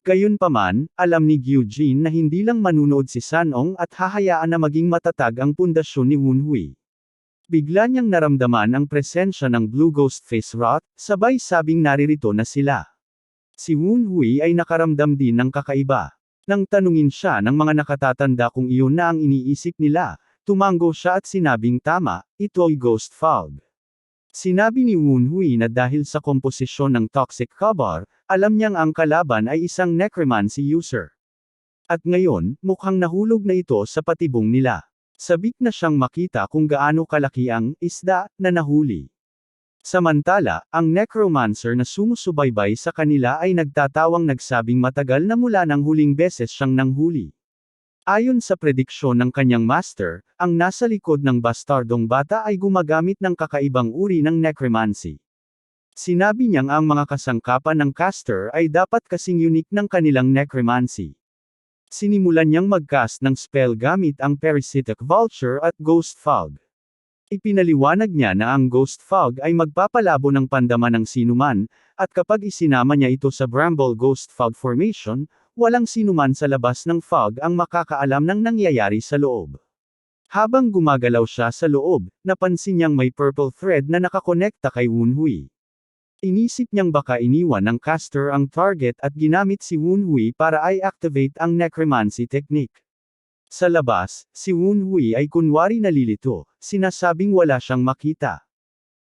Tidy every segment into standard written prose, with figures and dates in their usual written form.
Gayunpaman, alam ni Gyujin na hindi lang manunood si Sanong at hahayaan na maging matatag ang pundasyon ni Woonhui. Bigla niyang naramdaman ang presensya ng Blue Ghost Face Rot, sabay sabing naririto na sila. Si Woonhui ay nakaramdam din ng kakaiba. Nang tanungin siya ng mga nakatatanda kung iyon na ang iniisip nila, tumango siya at sinabing tama, ito'y Ghost Fog. Sinabi ni Woonhui na dahil sa komposisyon ng toxic cover, alam niyang ang kalaban ay isang necromancy user. At ngayon, mukhang nahulog na ito sa patibong nila. Sabik na siyang makita kung gaano kalaki ang isda na nahuli. Samantala, ang necromancer na sumusubaybay sa kanila ay nagtatawang nagsabing matagal na mula nang huling beses siyang nanghuli. Ayon sa prediksyon ng kanyang master, ang nasa likod ng bastardong bata ay gumagamit ng kakaibang uri ng necromancy. Sinabi niyang ang mga kasangkapan ng caster ay dapat kasing unique ng kanilang necromancy. Sinimulan niyang mag-cast ng spell gamit ang Parasitic Vulture at Ghost Fog. Ipinaliwanag niya na ang Ghost Fog ay magpapalabo ng pandama ng sinuman, at kapag isinama niya ito sa Bramble Ghost Fog Formation, walang sinuman sa labas ng fog ang makakaalam ng nangyayari sa loob. Habang gumagalaw siya sa loob, napansin niyang may purple thread na nakakonekta kay Woonhui. Inisip niyang baka iniwan ng caster ang target at ginamit si Woonhui para i-activate ang necromancy technique. Sa labas, si Woonhui ay kunwari nalilito, sinasabing wala siyang makita.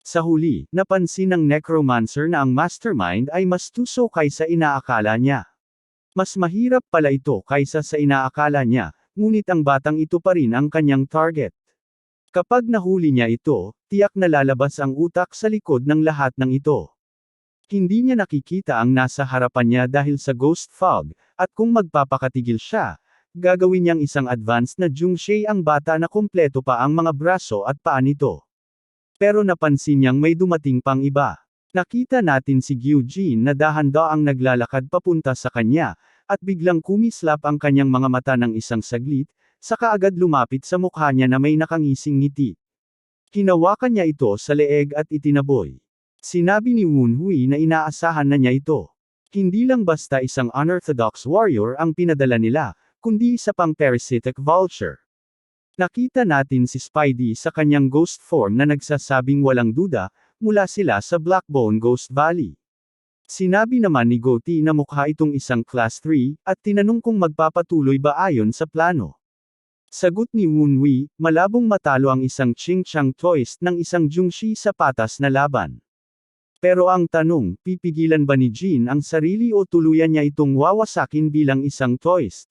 Sa huli, napansin ng necromancer na ang mastermind ay mas tuso kaysa inaakala niya. Mas mahirap pala ito kaysa sa inaakala niya, ngunit ang batang ito pa rin ang kanyang target. Kapag nahuli niya ito, tiyak na lalabas ang utak sa likod ng lahat ng ito. Hindi niya nakikita ang nasa harapan niya dahil sa Ghost Fog, at kung magpapakatigil siya, gagawin niyang isang advanced na Jungshei ang bata na kumpleto pa ang mga braso at paa nito. Pero napansin niyang may dumating pang iba. Nakita natin si Gyujin na dahan-daang naglalakad papunta sa kanya, at biglang kumislap ang kanyang mga mata ng isang saglit, saka agad lumapit sa mukha niya na may nakangising ngiti. Hinawakan niya ito sa leeg at itinaboy. Sinabi ni Woonhui na inaasahan na niya ito. Hindi lang basta isang unorthodox warrior ang pinadala nila, kundi isa pang parasitic vulture. Nakita natin si Spidey sa kanyang ghost form na nagsasabing walang duda, mula sila sa Blackbone Ghost Valley. Sinabi naman ni Goatee na mukha itong isang Class 3, at tinanong kung magpapatuloy ba ayon sa plano. Sagot ni Woonhui, malabong matalo ang isang Ching-Chang Toist ng isang Jungshi sa patas na laban. Pero ang tanong, pipigilan ba ni Jin ang sarili o tuluyan niya itong wawasakin bilang isang Toist?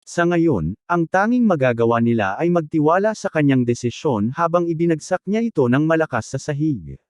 Sa ngayon, ang tanging magagawa nila ay magtiwala sa kanyang desisyon habang ibinagsak niya ito ng malakas sa sahig.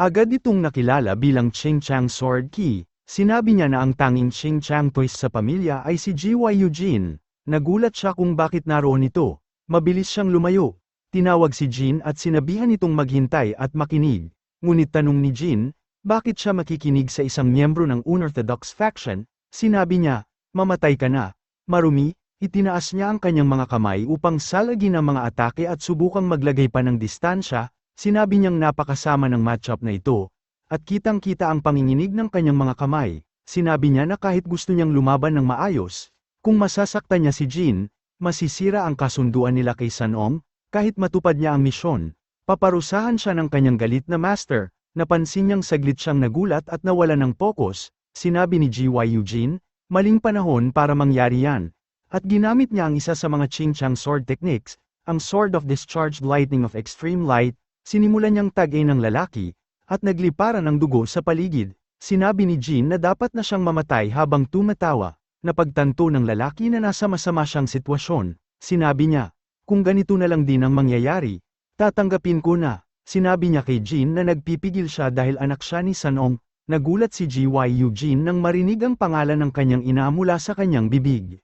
Agad itong nakilala bilang Ching-Chang Sword Key. Sinabi niya na ang tanging Ching-Chang Toist sa pamilya ay si Jiwei Jin. Nagulat siya kung bakit naroon ito. Mabilis siyang lumayo. Tinawag si Jin at sinabihan itong maghintay at makinig. Ngunit tanong ni Jin, bakit siya makikinig sa isang miyembro ng unorthodox faction? Sinabi niya, mamatay ka na. Marumi, itinaas niya ang kanyang mga kamay upang salagin ang mga atake at subukang maglagay pa ng distansya. Sinabi niyang napakasama ng matchup na ito, at kitang-kita ang panginginig ng kanyang mga kamay. Sinabi niya na kahit gusto niyang lumaban ng maayos, kung masasaktan niya si Jin, masisira ang kasunduan nila kay Sanong, kahit matupad niya ang misyon. Paparusahan siya ng kanyang galit na master. Napansin niyang saglit siyang nagulat at nawala ng pokus. Sinabi ni Jiwei Jin, maling panahon para mangyari yan. At ginamit niya ang isa sa mga Ching-Chang sword techniques, ang Sword of Discharged Lightning of Extreme Light. Sinimulan niyang tagay ng lalaki, at nagliparan ng dugo sa paligid. Sinabi ni Jin na dapat na siyang mamatay habang tumatawa. Napagtanto ng lalaki na nasa masama siyang sitwasyon. Sinabi niya, kung ganito na lang din ang mangyayari, tatanggapin ko na. Sinabi niya kay Jin na nagpipigil siya dahil anak siya ni Sanong. Nagulat si Jiwei Jin nang marinig ang pangalan ng kanyang ina mula sa kanyang bibig.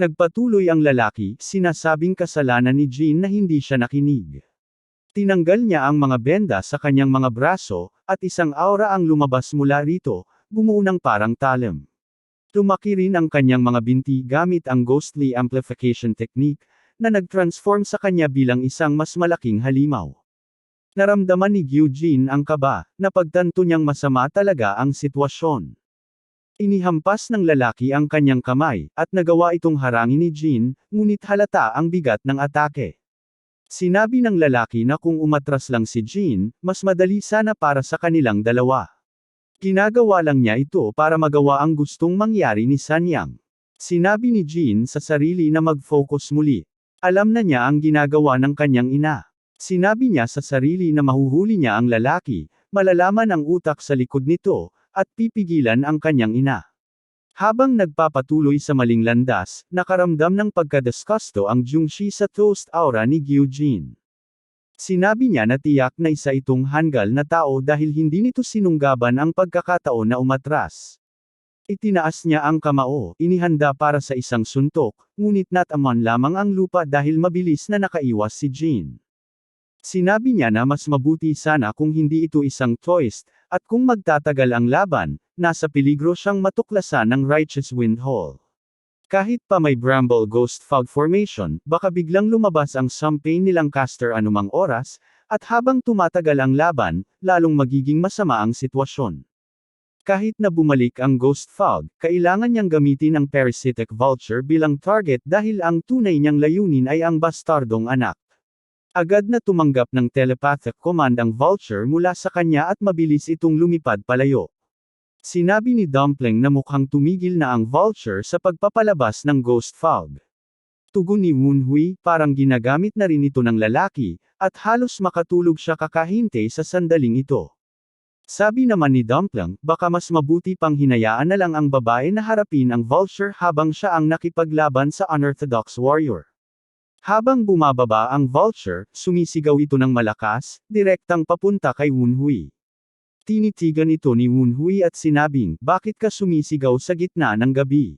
Nagpatuloy ang lalaki, sinasabing kasalanan ni Jin na hindi siya nakinig. Tinanggal niya ang mga benda sa kanyang mga braso, at isang aura ang lumabas mula rito, bumuo ng parang talim. Lumaki rin ang kanyang mga binti gamit ang ghostly amplification technique, na nag-transform sa kanya bilang isang mas malaking halimaw. Naramdaman ni Gyujin ang kaba, napagtanto niyang masama talaga ang sitwasyon. Inihampas ng lalaki ang kanyang kamay, at nagawa itong harangin ni Jean, ngunit halata ang bigat ng atake. Sinabi ng lalaki na kung umatras lang si Jean, mas madali sana para sa kanilang dalawa. Ginagawa lang niya ito para magawa ang gustong mangyari ni Sanyang. Sinabi ni Jean sa sarili na mag-focus muli. Alam na niya ang ginagawa ng kanyang ina. Sinabi niya sa sarili na mahuhuli niya ang lalaki, malalaman ang utak sa likod nito, at pipigilan ang kanyang ina. Habang nagpapatuloy sa maling landas, nakaramdam ng pagkadisgusto ang Jungshi sa toast aura ni Gyujin. Sinabi niya na tiyak na isa itong hanggal na tao dahil hindi nito sinunggaban ang pagkakataon na umatras. Itinaas niya ang kamao, inihanda para sa isang suntok, ngunit nataman lamang ang lupa dahil mabilis na nakaiwas si Jin. Sinabi niya na mas mabuti sana kung hindi ito isang twist, at kung magtatagal ang laban, nasa peligro siyang matuklasan ng Righteous Wind Hall. Kahit pa may Bramble Ghost Fog Formation, baka biglang lumabas ang Champagne nilang caster anumang oras, at habang tumatagal ang laban, lalong magiging masama ang sitwasyon. Kahit na bumalik ang Ghost Fog, kailangan niyang gamitin ang Parasitic Vulture bilang target dahil ang tunay niyang layunin ay ang bastardong anak. Agad na tumanggap ng telepathic command ang Vulture mula sa kanya at mabilis itong lumipad palayo. Sinabi ni Dumpling na mukhang tumigil na ang Vulture sa pagpapalabas ng Ghost Fog. Tugon ni Wunhui, parang ginagamit na rin ito ng lalaki, at halos makatulog siya kakahinte sa sandaling ito. Sabi naman ni Dumpling, baka mas mabuti pang hinayaan na lang ang babae na harapin ang Vulture habang siya ang nakipaglaban sa unorthodox warrior. Habang bumababa ang Vulture, sumisigaw ito ng malakas, direktang papunta kay Wunhui. Tinitigan ito ni Wunhui at sinabing, bakit ka sumisigaw sa gitna ng gabi?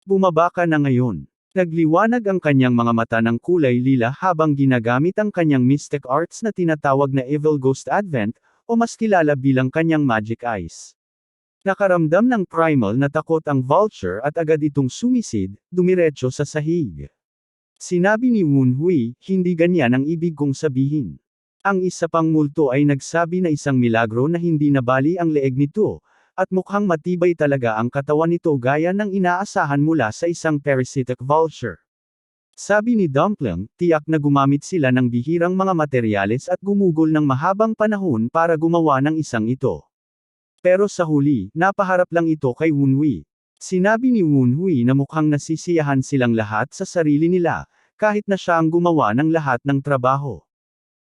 Bumaba ka na ngayon. Nagliwanag ang kanyang mga mata ng kulay lila habang ginagamit ang kanyang mystic arts na tinatawag na Evil Ghost Advent, o mas kilala bilang kanyang Magic Eyes. Nakaramdam ng primal na takot ang Vulture at agad itong sumisid, dumiretso sa sahig. Sinabi ni Wunhui, hindi ganyan ang ibig kong sabihin. Ang isa pang multo ay nagsabi na isang milagro na hindi nabali ang leeg nito, at mukhang matibay talaga ang katawan nito gaya ng inaasahan mula sa isang parasitic vulture. Sabi ni Dumpling, tiyak na gumamit sila ng bihirang mga materyales at gumugol ng mahabang panahon para gumawa ng isang ito. Pero sa huli, napaharap lang ito kay Wunhui. Sinabi ni Wunhui na mukhang nasisiyahan silang lahat sa sarili nila, kahit na siya ang gumawa ng lahat ng trabaho.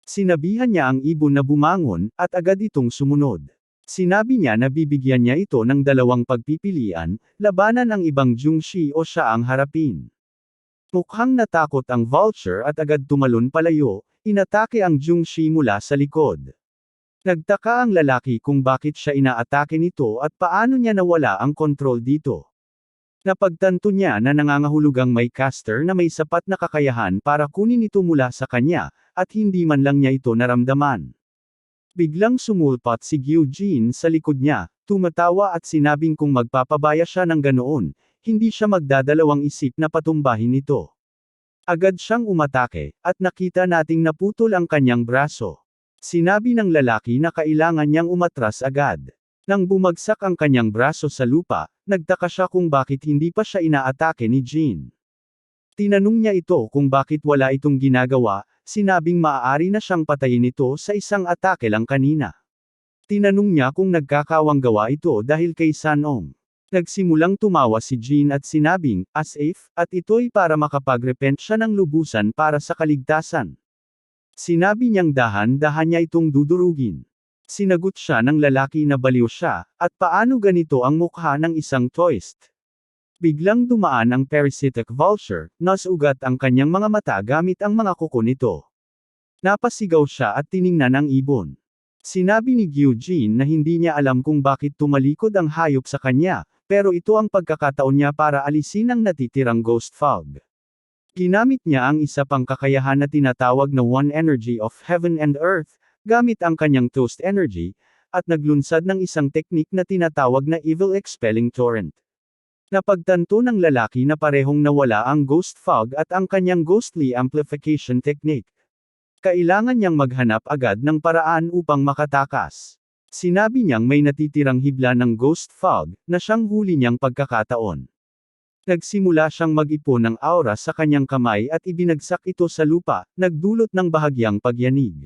Sinabihan niya ang ibon na bumangon, at agad itong sumunod. Sinabi niya na bibigyan niya ito ng dalawang pagpipilian, labanan ang ibang Jungshi o siya ang harapin. Mukhang natakot ang Vulture at agad tumalon palayo, inatake ang Jungshi mula sa likod. Nagtaka ang lalaki kung bakit siya inaatake nito at paano niya nawala ang kontrol dito. Napagtanto niya na nangangahulugang may caster na may sapat na kakayahan para kunin ito mula sa kanya, at hindi man lang niya ito naramdaman. Biglang sumulpat si Gyujin sa likod niya, tumatawa at sinabing kung magpapabaya siya ng ganoon, hindi siya magdadalawang isip na patumbahin ito. Agad siyang umatake, at nakita nating naputol ang kanyang braso. Sinabi ng lalaki na kailangan niyang umatras agad. Nang bumagsak ang kanyang braso sa lupa, nagtaka siya kung bakit hindi pa siya inaatake ni Jin. Tinanong niya ito kung bakit wala itong ginagawa, sinabing maaari na siyang patayin ito sa isang atake lang kanina. Tinanong niya kung nagkakawang gawa ito dahil kay Sanong. Nagsimulang tumawa si Jin at sinabing, as if, at ito'y para makapagrepent siya ng lubusan para sa kaligtasan. Sinabi niyang dahan-dahan niya itong dudurugin. Sinagot siya ng lalaki na baliw siya, at paano ganito ang mukha ng isang twist? Biglang dumaan ang parasitic vulture, nasugat ang kanyang mga mata gamit ang mga kuko nito. Napasigaw siya at tiningnan ang ibon. Sinabi ni Gyujin na hindi niya alam kung bakit tumalikod ang hayop sa kanya, pero ito ang pagkakataon niya para alisin ang natitirang ghost fog. Ginamit niya ang isa pang kakayahan na tinatawag na One Energy of Heaven and Earth, gamit ang kanyang Toast Energy, at naglunsad ng isang teknik na tinatawag na Evil Expelling Torrent. Napagtanto ng lalaki na parehong nawala ang Ghost Fog at ang kanyang Ghostly Amplification Technique. Kailangan niyang maghanap agad ng paraan upang makatakas. Sinabi niyang may natitirang hibla ng ghost fog, na siyang huli niyang pagkakataon. Nagsimula siyang mag-ipon ng aura sa kanyang kamay at ibinagsak ito sa lupa, nagdulot ng bahagyang pagyanig.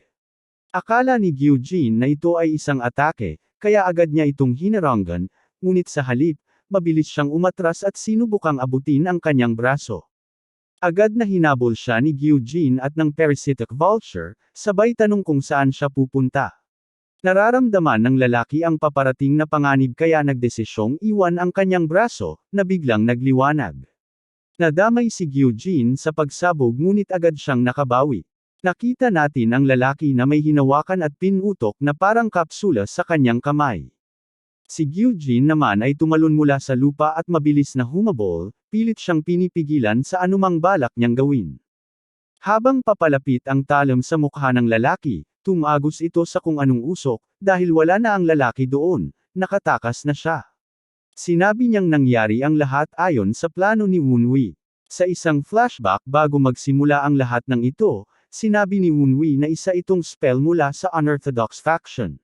Akala ni Gyujin na ito ay isang atake, kaya agad niya itong hinaranggan, ngunit sa halip, mabilis siyang umatras at sinubukang abutin ang kanyang braso. Agad na hinabol siya ni Gyujin at ng parasitic vulture, sabay tanong kung saan siya pupunta. Nararamdaman ng lalaki ang paparating na panganib kaya nagdesisyong iwan ang kanyang braso, na biglang nagliwanag. Nadamay si Gyujin sa pagsabog ngunit agad siyang nakabawi. Nakita natin ang lalaki na may hinawakan at pinutok na parang kapsula sa kanyang kamay. Si Gyujin naman ay tumalon mula sa lupa at mabilis na humabol, pilit siyang pinipigilan sa anumang balak niyang gawin. Habang papalapit ang talam sa mukha ng lalaki, tumagos ito sa kung anong usok, dahil wala na ang lalaki doon, nakatakas na siya. Sinabi niyang nangyari ang lahat ayon sa plano ni Wunwi. Sa isang flashback bago magsimula ang lahat ng ito, sinabi ni Wunwi na isa itong spell mula sa unorthodox faction.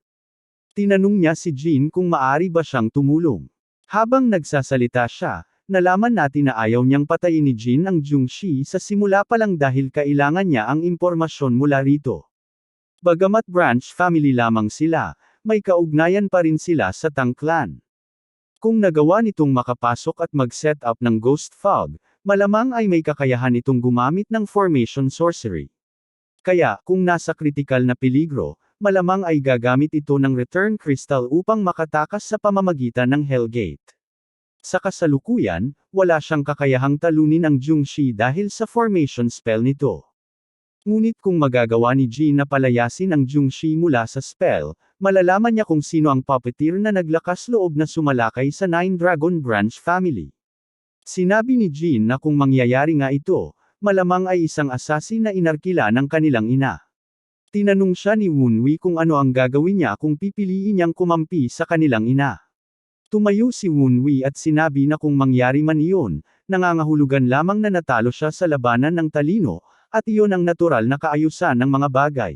Tinanong niya si Jin kung maaari ba siyang tumulong. Habang nagsasalita siya, nalaman natin na ayaw niyang patayin ni Jin ang Jungshi sa simula pa lang dahil kailangan niya ang impormasyon mula rito. Bagamat branch family lamang sila, may kaugnayan pa rin sila sa Tang clan. Kung nagawa nitong makapasok at mag-set up ng ghost fog, malamang ay may kakayahan itong gumamit ng formation sorcery. Kaya, kung nasa kritikal na peligro, malamang ay gagamit ito ng return crystal upang makatakas sa pamamagitan ng Hellgate. Sa kasalukuyan, wala siyang kakayahang talunin ang Jungshi dahil sa formation spell nito. Ngunit kung magagawa ni Jin na palayasin ang Jungshi mula sa spell, malalaman niya kung sino ang puppeteer na naglakas loob na sumalakay sa Nine Dragon Branch family. Sinabi ni Jin na kung mangyayari nga ito, malamang ay isang assassin na inarkila ng kanilang ina. Tinanong siya ni Wunwi kung ano ang gagawin niya kung pipiliin niyang kumampi sa kanilang ina. Tumayo si Wunwi at sinabi na kung mangyari man iyon, nangangahulugan lamang na natalo siya sa labanan ng talino, at iyon ang natural na kaayusan ng mga bagay.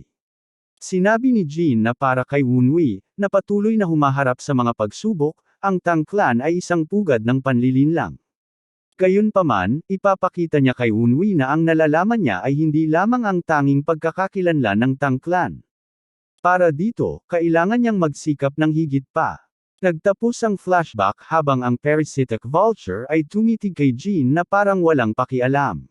Sinabi ni Jin na para kay Wunwi, na patuloy na humaharap sa mga pagsubok, ang Tang clan ay isang pugad ng panlilinlang. Gayunpaman, ipapakita niya kay Wunwi na ang nalalaman niya ay hindi lamang ang tanging pagkakakilanlan ng Tang clan. Para dito, kailangan niyang magsikap ng higit pa. Nagtapos ang flashback habang ang parasitic vulture ay tumitig kay Jin na parang walang pakialam.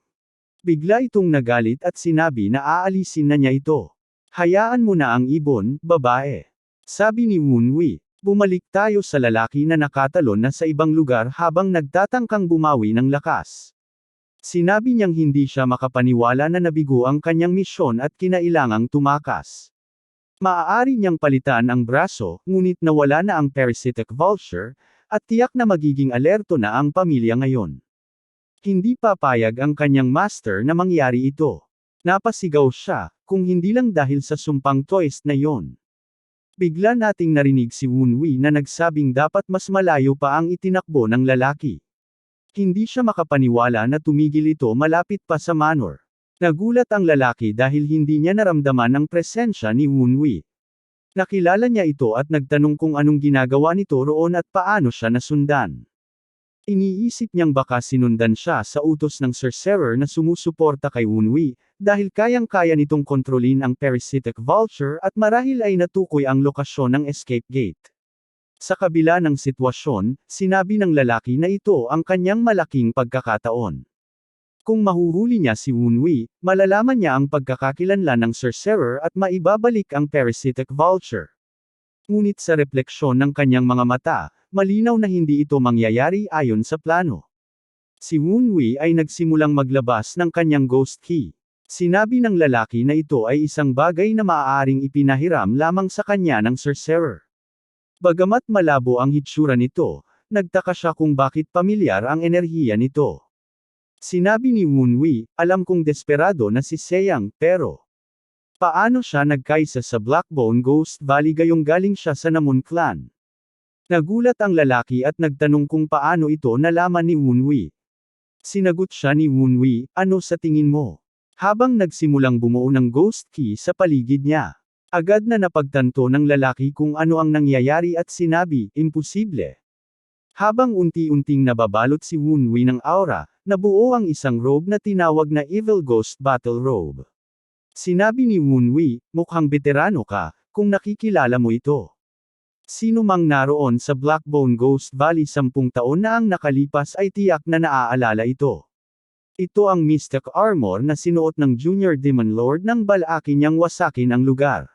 Bigla itong nagalit at sinabi na aalisin na niya ito. Hayaan mo na ang ibon, babae. Sabi ni Wunwi. Bumalik tayo sa lalaki na nakatalon na sa ibang lugar habang nagtatangkang bumawi ng lakas. Sinabi niyang hindi siya makapaniwala na nabigo ang kanyang misyon at kinailangang tumakas. Maaari niyang palitan ang braso, ngunit nawala na ang parasitic vulture, at tiyak na magiging alerto na ang pamilya ngayon. Hindi papayag ang kanyang master na mangyari ito. Napasigaw siya, kung hindi lang dahil sa sumpang twist na yon. Bigla nating narinig si Wunwi na nagsabing dapat mas malayo pa ang itinakbo ng lalaki. Hindi siya makapaniwala na tumigil ito malapit pa sa manor. Nagulat ang lalaki dahil hindi niya naramdaman ang presensya ni Wunwi. Nakilala niya ito at nagtanong kung anong ginagawa nito roon at paano siya nasundan. Iniisip niyang baka sinundan siya sa utos ng sorcerer na sumusuporta kay Wunwi, dahil kayang-kaya nitong kontrolin ang parasitic vulture at marahil ay natukoy ang lokasyon ng escape gate. Sa kabila ng sitwasyon, sinabi ng lalaki na ito ang kanyang malaking pagkakataon. Kung mahuhuli niya si Wunwi, malalaman niya ang pagkakakilanlan ng sorcerer at maibabalik ang parasitic vulture. Ngunit sa refleksyon ng kanyang mga mata, malinaw na hindi ito mangyayari ayon sa plano. Si Wunwi ay nagsimulang maglabas ng kanyang ghost key. Sinabi ng lalaki na ito ay isang bagay na maaaring ipinahiram lamang sa kanya ng sorcerer. Bagamat malabo ang hitsura nito, nagtaka siya kung bakit pamilyar ang enerhiya nito. Sinabi ni Wunwi, alam kong desperado na si Seyang, pero paano siya nagkaisa sa Blackbone Ghost Valley gayong galing siya sa Namon clan? Nagulat ang lalaki at nagtanong kung paano ito nalaman ni Wunwi. Sinagot siya ni Wunwi, ano sa tingin mo? Habang nagsimulang bumuo ng ghost key sa paligid niya. Agad na napagtanto ng lalaki kung ano ang nangyayari at sinabi, imposible. Habang unti-unting nababalot si Wunwi ng aura, nabuo ang isang robe na tinawag na Evil Ghost Battle Robe. Sinabi ni Wunwi, mukhang veterano ka, kung nakikilala mo ito. Sino mang naroon sa Blackbone Ghost Valley 10 taon na ang nakalipas ay tiyak na naaalala ito. Ito ang mystic armor na sinuot ng Junior Demon Lord ng balaki niyang wasakin ang lugar.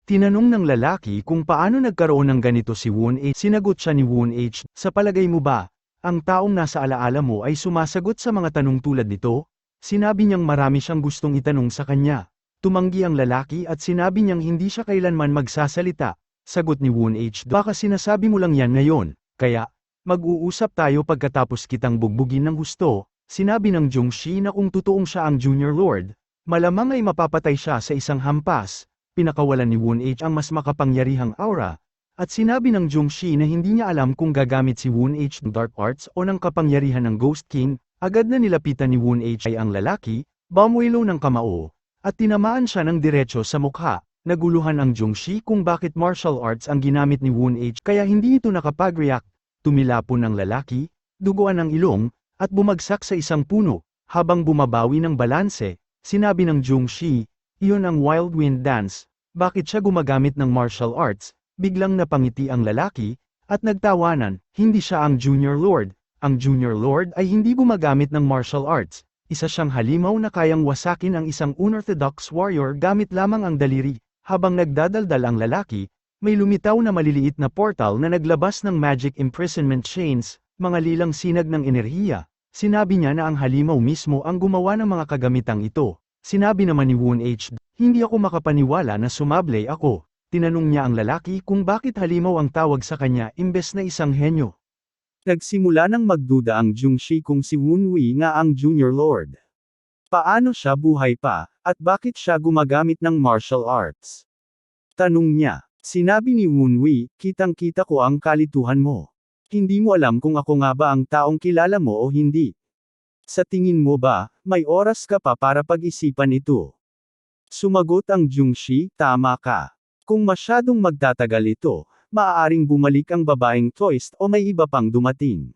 Tinanong ng lalaki kung paano nagkaroon ng ganito si Woon H. Sinagot siya ni Woon H, sa palagay mo ba, ang taong nasa alaala mo ay sumasagot sa mga tanong tulad nito? Sinabi niyang marami siyang gustong itanong sa kanya. Tumanggi ang lalaki at sinabi niyang hindi siya kailanman magsasalita. Sagot ni Woon H, baka sinasabi mo lang yan ngayon, kaya, mag-uusap tayo pagkatapos kitang bugbugin ng husto. Sinabi ng Jungshi na kung totoong siya ang Junior Lord, malamang ay mapapatay siya sa isang hampas. Pinakawalan ni Woon H ang mas makapangyarihang aura, at sinabi ng Jungshi na hindi niya alam kung gagamit si Woon H ng Dark Arts o ng kapangyarihan ng Ghost King. Agad na nilapitan ni Woon H ay ang lalaki, bamuelo ng kamao, at tinamaan siya ng diretso sa mukha. Naguluhan ang Jungshi kung bakit martial arts ang ginamit ni Woon H kaya hindi ito nakapag-react. Tumilapon ang lalaki, duguan ang ilong, at bumagsak sa isang puno. Habang bumabawi ng balanse, sinabi ng Jungshi, iyon ang Wild Wind Dance. Bakit siya gumagamit ng martial arts? Biglang napangiti ang lalaki, at nagtawanan, hindi siya ang Junior Lord. Ang Junior Lord ay hindi gumagamit ng martial arts. Isa siyang halimaw na kayang wasakin ang isang unorthodox warrior gamit lamang ang daliri. Habang nagdadaldal ang lalaki, may lumitaw na maliliit na portal na naglabas ng magic imprisonment chains, mga lilang sinag ng enerhiya. Sinabi niya na ang halimaw mismo ang gumawa ng mga kagamitang ito. Sinabi naman ni Woon H, hindi ako makapaniwala na sumablay ako. Tinanong niya ang lalaki kung bakit halimaw ang tawag sa kanya imbes na isang henyo. Nagsimula nang magduda ang Jungshi kung si Wunwi nga ang Junior Lord. Paano siya buhay pa, at bakit siya gumagamit ng martial arts? Tanong niya. Sinabi ni Wunwi, kitang-kita ko ang kalituhan mo. Hindi mo alam kung ako nga ba ang taong kilala mo o hindi. Sa tingin mo ba, may oras ka pa para pag-isipan ito? Sumagot ang Jungshi, tama ka. Kung masyadong magtatagal ito, maaaring bumalik ang babaeng Toist o may iba pang dumating.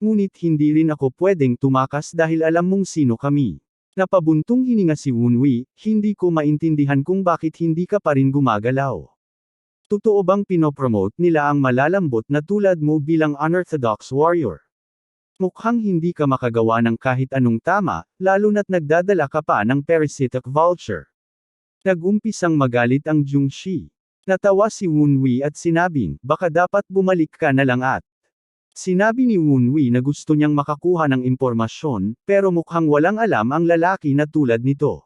Ngunit hindi rin ako pwedeng tumakas dahil alam mong sino kami. Napabuntong hininga si Wunwi, hindi ko maintindihan kung bakit hindi ka pa rin gumagalaw. Totoo bang pinopromote nila ang malalambot na tulad mo bilang unorthodox warrior? Mukhang hindi ka makagawa ng kahit anong tama, lalo na't nagdadala ka pa ng parasitic vulture. Nag-umpisang magalit ang Jungshi. Natawa si Wunwi at sinabing, baka dapat bumalik ka na lang at. Sinabi ni Wunwi na gusto niyang makakuha ng impormasyon, pero mukhang walang alam ang lalaki na tulad nito.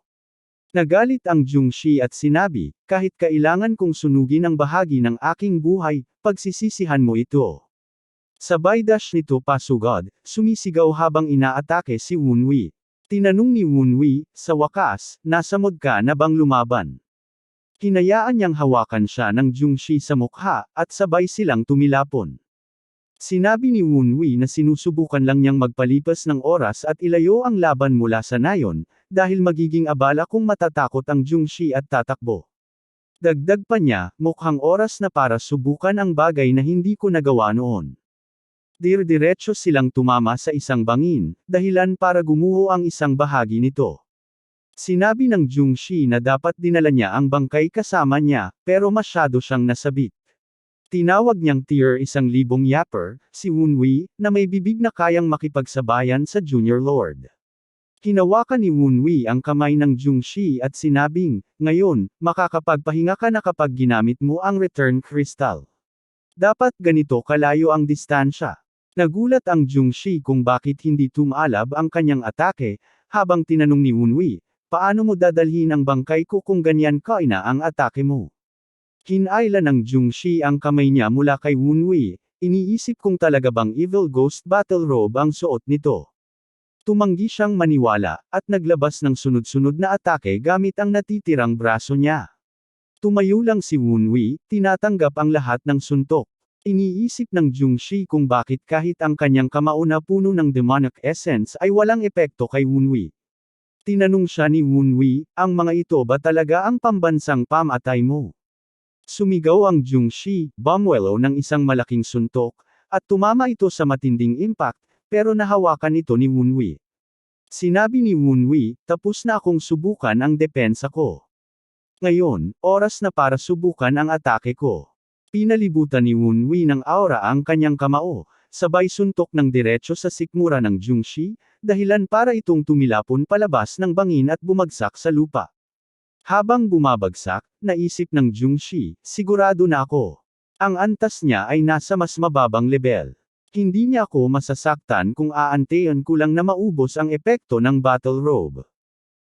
Nagalit ang Jungshi at sinabi, kahit kailangan kong sunugin ang bahagi ng aking buhay, pagsisisihan mo ito. Sabay dash nito pasugod, sumisigaw habang inaatake si Wunwi. Tinanong ni Wunwi, sa wakas, nasa mod ka na bang lumaban? Hinayaan niyang hawakan siya ng Jungshi sa mukha, at sabay silang tumilapon. Sinabi ni Wunwi na sinusubukan lang niyang magpalipas ng oras at ilayo ang laban mula sa nayon, dahil magiging abala kung matatakot ang Jungshi at tatakbo. Dagdag pa niya, mukhang oras na para subukan ang bagay na hindi ko nagawa noon. Dir-diretso silang tumama sa isang bangin, dahilan para gumuho ang isang bahagi nito. Sinabi ng Jungshi na dapat dinala niya ang bangkay kasama niya, pero masyado siyang nasabit. Tinawag niyang tier 1,000 yapper, si Wunwi, na may bibig na kayang makipagsabayan sa Junior Lord. Hinawakan ni Wunwi ang kamay ng Jungshi at sinabing, ngayon, makakapagpahinga ka na kapag ginamit mo ang return crystal. Dapat ganito kalayo ang distansya. Nagulat ang Jungshi kung bakit hindi tumalab ang kanyang atake, habang tinanong ni Wunwi, paano mo dadalhin ang bangkay ko kung ganyan kaina ang atake mo? Hinailan ng Jungshi ang kamay niya mula kay Wunwi, iniisip kung talaga bang Evil Ghost Battle Robe ang suot nito. Tumanggi siyang maniwala, at naglabas ng sunod-sunod na atake gamit ang natitirang braso niya. Tumayo lang si Wunwi, tinatanggap ang lahat ng suntok. Iniisip ng Jungshi kung bakit kahit ang kanyang kamao na puno ng demonic essence ay walang epekto kay Wunwi. Tinanong siya ni Wunwi, ang mga ito ba talaga ang pambansang pamatay mo? Sumigaw ang Jungshi, Bumwelo ng isang malaking suntok, at tumama ito sa matinding impact, pero nahawakan ito ni Wunwi. Sinabi ni Wunwi, tapos na akong subukan ang depensa ko. Ngayon, oras na para subukan ang atake ko. Pinalibutan ni Wunwi ng aura ang kanyang kamao, sabay suntok ng diretso sa sikmura ng Jungshi, dahilan para itong tumilapon palabas ng bangin at bumagsak sa lupa. Habang bumabagsak, naisip ng Jungshi, sigurado na ako. Ang antas niya ay nasa mas mababang level. Hindi niya ako masasaktan kung aantayin ko lang na maubos ang epekto ng battle robe.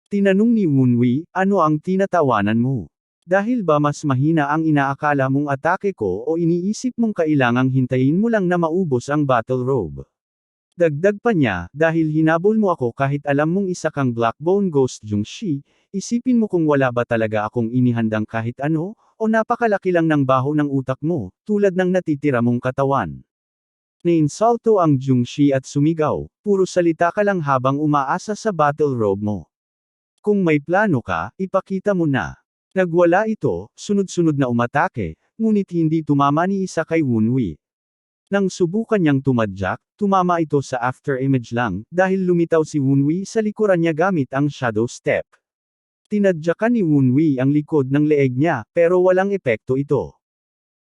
Tinanong ni Wunwi, ano ang tinatawanan mo? Dahil ba mas mahina ang inaakala mong atake ko o iniisip mong kailangang hintayin mo lang na maubos ang battle robe? Dagdag pa niya, dahil hinabol mo ako kahit alam mong isa kang Blackbone Ghost Jungshi, isipin mo kung wala ba talaga akong inihandang kahit ano, o napakalaki lang ng baho ng utak mo, tulad ng natitira mong katawan. Nainsulto ang Jungshi at sumigaw, puro salita ka lang habang umaasa sa battle robe mo. Kung may plano ka, ipakita mo na. Nagwala ito, sunod-sunod na umatake, ngunit hindi tumama ni isa kay Wunwi. Nang subukan niyang tumadyak, tumama ito sa afterimage lang, dahil lumitaw si Wunwi sa likuran niya gamit ang shadow step. Tinadyakan ni Wunwi ang likod ng leeg niya, pero walang epekto ito.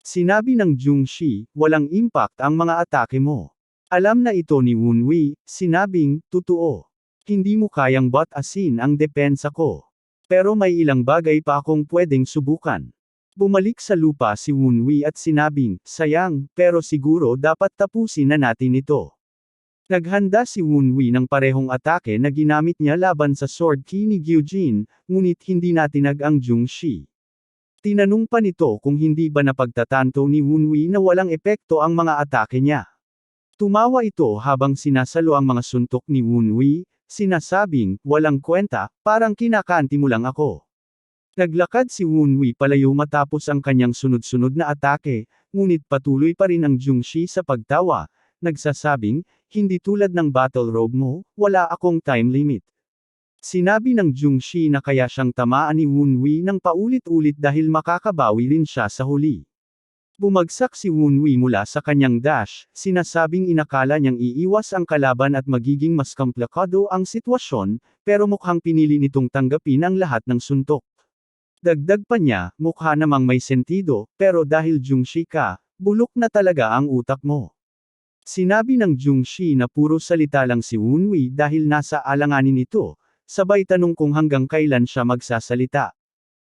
Sinabi ng Jungshi, walang impact ang mga atake mo. Alam na ito ni Wunwi, sinabing, totoo. Hindi mo kayang batasin ang depensa ko. Pero may ilang bagay pa akong pwedeng subukan. Bumalik sa lupa si Wunwi at sinabing, sayang, pero siguro dapat tapusin na natin ito. Naghanda si Wunwi ng parehong atake na ginamit niya laban sa sword ki ni Gyujin, ngunit hindi natinag ang Jungshi. Tinanong pa nito kung hindi ba napagtatanto ni Wunwi na walang epekto ang mga atake niya. Tumawa ito habang sinasalo ang mga suntok ni Wunwi, sinasabing, walang kwenta, parang kinakanti mo lang ako. Naglakad si Wunwi palayo matapos ang kanyang sunod-sunod na atake, ngunit patuloy pa rin ang Jungshi sa pagtawa, nagsasabing, hindi tulad ng battle robe mo, wala akong time limit. Sinabi ng Jungshi na kaya siyang tamaan ni Wunwi ng paulit-ulit dahil makakabawi rin siya sa huli. Bumagsak si Wunwi mula sa kanyang dash, sinasabing inakala niyang iiwas ang kalaban at magiging mas komplikado ang sitwasyon, pero mukhang pinili nitong tanggapin ang lahat ng suntok. Dagdag pa niya, mukha namang may sentido, pero dahil Jungshi ka, bulok na talaga ang utak mo. Sinabi ng Jungshi na puro salita lang si Wunwi dahil nasa alanganin ito, sabay tanong kung hanggang kailan siya magsasalita.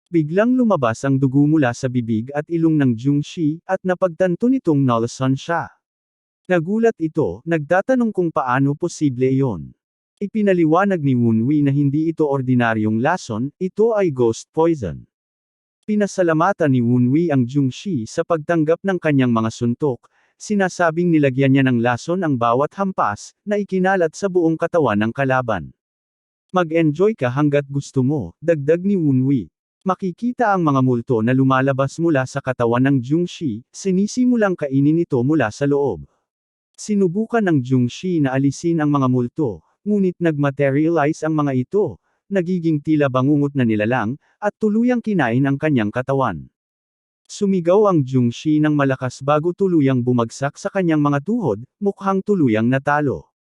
Biglang lumabas ang dugo mula sa bibig at ilong ng Jungshi, at napagtanto nitong nalason siya. Nagulat ito, nagtatanong kung paano posible iyon. Ipinaliwanag ni Wunwi na hindi ito ordinaryong lason, ito ay ghost poison. Pinasalamatan ni Wunwi ang Jungshi sa pagtanggap ng kanyang mga suntok, sinasabing nilagyan niya ng lason ang bawat hampas, na ikinalat sa buong katawan ng kalaban. Mag-enjoy ka hanggat gusto mo, dagdag ni Wunwi. Makikita ang mga multo na lumalabas mula sa katawan ng Jungshi, sinisimulang kainin ito mula sa loob. Sinubukan ng Jungshi na alisin ang mga multo, ngunit nagmaterialize ang mga ito, nagiging tila bangungot na nilalang, at tuluyang kinain ang kanyang katawan. Sumigaw ang Jungshi ng malakas bago tuluyang bumagsak sa kanyang mga tuhod, mukhang tuluyang natalo.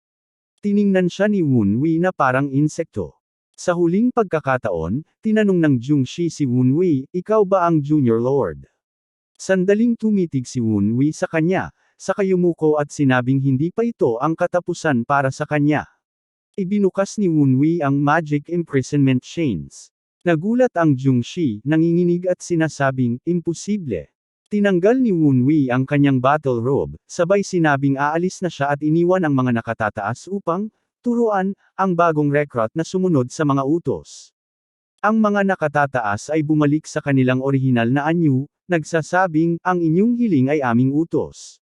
Tiningnan siya ni Wunwi na parang insekto. Sa huling pagkakataon, tinanong ng Jungshi si Wunwi, ikaw ba ang Junior Lord? Sandaling tumitig si Wunwi sa kanya, saka yumuko at sinabing hindi pa ito ang katapusan para sa kanya. Ibinukas ni Wunwi ang magic imprisonment chains. Nagulat ang Jungshi, nanginginig at sinasabing, imposible. Tinanggal ni Wunwi ang kanyang battle robe, sabay sinabing aalis na siya at iniwan ang mga nakatataas upang, turuan, ang bagong recruit na sumunod sa mga utos. Ang mga nakatataas ay bumalik sa kanilang orihinal na anyo, nagsasabing, ang inyong hiling ay aming utos.